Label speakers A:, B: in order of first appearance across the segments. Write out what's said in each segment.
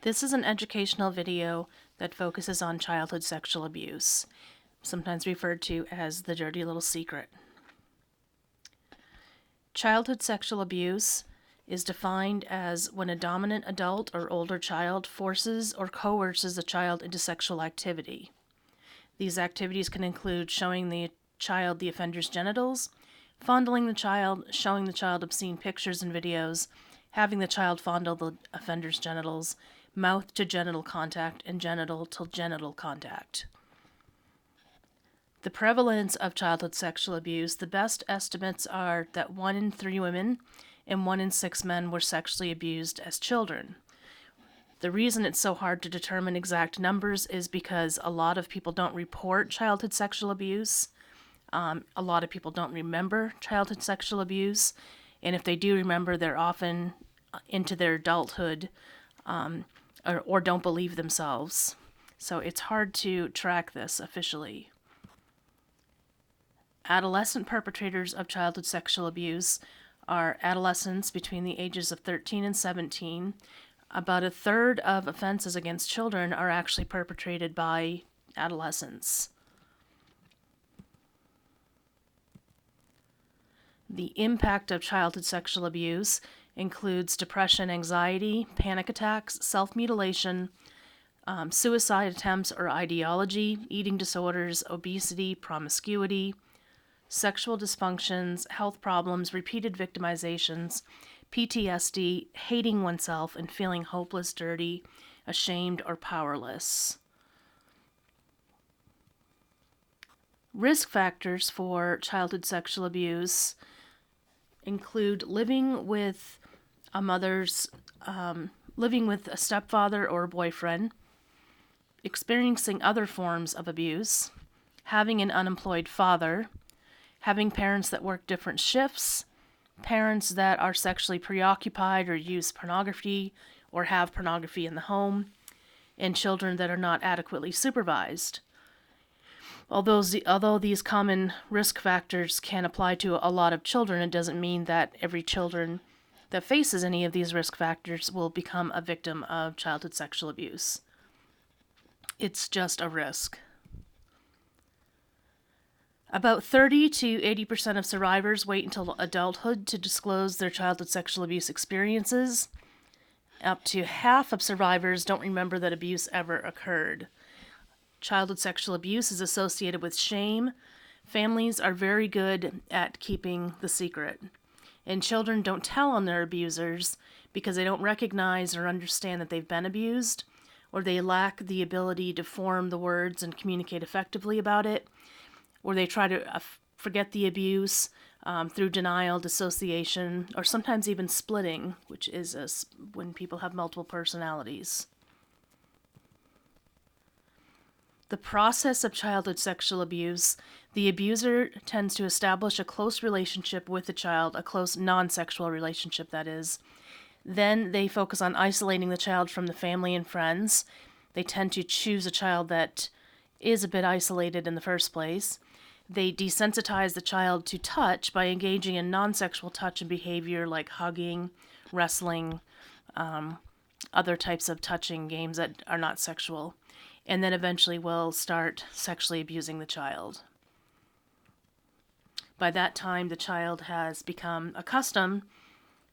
A: This is an educational video that focuses on childhood sexual abuse, sometimes referred to as the dirty little secret. Childhood sexual abuse is defined as when a dominant adult or older child forces or coerces a child into sexual activity. These activities can include showing the child the offender's genitals, fondling the child, showing the child obscene pictures and videos, having the child fondle the offender's genitals, mouth to genital contact, and genital to genital contact. The prevalence of childhood sexual abuse, the best estimates are that 1 in 3 women and 1 in 6 men were sexually abused as children. The reason it's so hard to determine exact numbers is because a lot of people don't report childhood sexual abuse. A lot of people don't remember childhood sexual abuse. And if they do remember, they're often into their adulthood or don't believe themselves. So it's hard to track this officially. Adolescent perpetrators of childhood sexual abuse are adolescents between the ages of 13 and 17. About a third of offenses against children are actually perpetrated by adolescents. The impact of childhood sexual abuse includes depression, anxiety, panic attacks, self-mutilation, suicide attempts or ideology, eating disorders, obesity, promiscuity, sexual dysfunctions, health problems, repeated victimizations, PTSD, hating oneself, and feeling hopeless, dirty, ashamed, or powerless. Risk factors for childhood sexual abuse include living with a stepfather or a boyfriend, experiencing other forms of abuse, having an unemployed father, having parents that work different shifts, parents that are sexually preoccupied or use pornography or have pornography in the home, and children that are not adequately supervised. Although these common risk factors can apply to a lot of children, it doesn't mean that every children that faces any of these risk factors will become a victim of childhood sexual abuse. It's just a risk. About 30 to 80% of survivors wait until adulthood to disclose their childhood sexual abuse experiences. Up to half of survivors don't remember that abuse ever occurred. Childhood sexual abuse is associated with shame. Families are very good at keeping the secret. And children don't tell on their abusers because they don't recognize or understand that they've been abused, or they lack the ability to form the words and communicate effectively about it, or they try to forget the abuse through denial, dissociation, or sometimes even splitting, which is when people have multiple personalities. The process of childhood sexual abuse, the abuser tends to establish a close relationship with the child, a close non-sexual relationship, that is. Then they focus on isolating the child from the family and friends. They tend to choose a child that is a bit isolated in the first place. They desensitize the child to touch by engaging in non-sexual touch and behavior like hugging, wrestling, other types of touching games that are not sexual, and then eventually will start sexually abusing the child. By that time, the child has become accustomed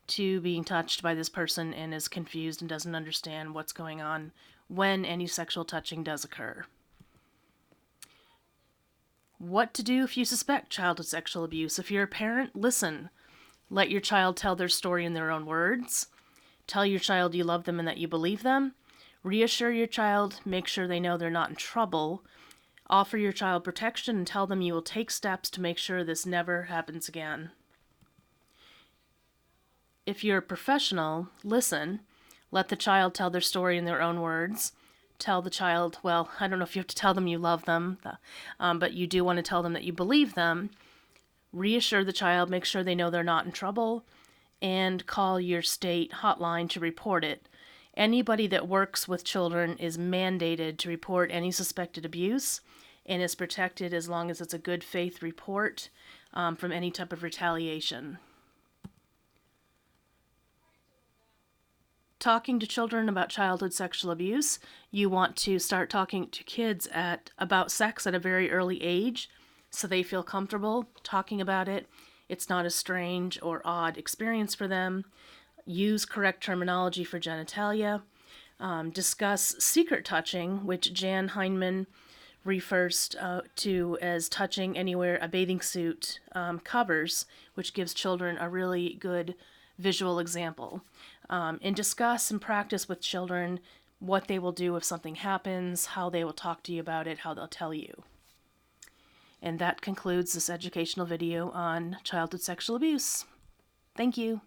A: to being touched by this person and is confused and doesn't understand what's going on when any sexual touching does occur. What to do if you suspect childhood sexual abuse? If you're a parent, listen. Let your child tell their story in their own words. Tell your child you love them and that you believe them. Reassure your child. Make sure they know they're not in trouble. Offer your child protection and tell them you will take steps to make sure this never happens again. If you're a professional, listen. Let the child tell their story in their own words. Tell the child, well, I don't know if you have to tell them you love them, but you do want to tell them that you believe them. Reassure the child, make sure they know they're not in trouble, and call your state hotline to report it. Anybody that works with children is mandated to report any suspected abuse and is protected as long as it's a good faith report from any type of retaliation. talking to children about childhood sexual abuse, you want to start talking to kids about sex at a very early age so they feel comfortable talking about it. It's not a strange or odd experience for them. Use correct terminology for genitalia. Discuss secret touching, which Jan Heinemann refers to as touching anywhere a bathing suit covers, which gives children a really good visual example. And discuss and practice with children what they will do if something happens, how they will talk to you about it, how they'll tell you. And that concludes this educational video on childhood sexual abuse. Thank you.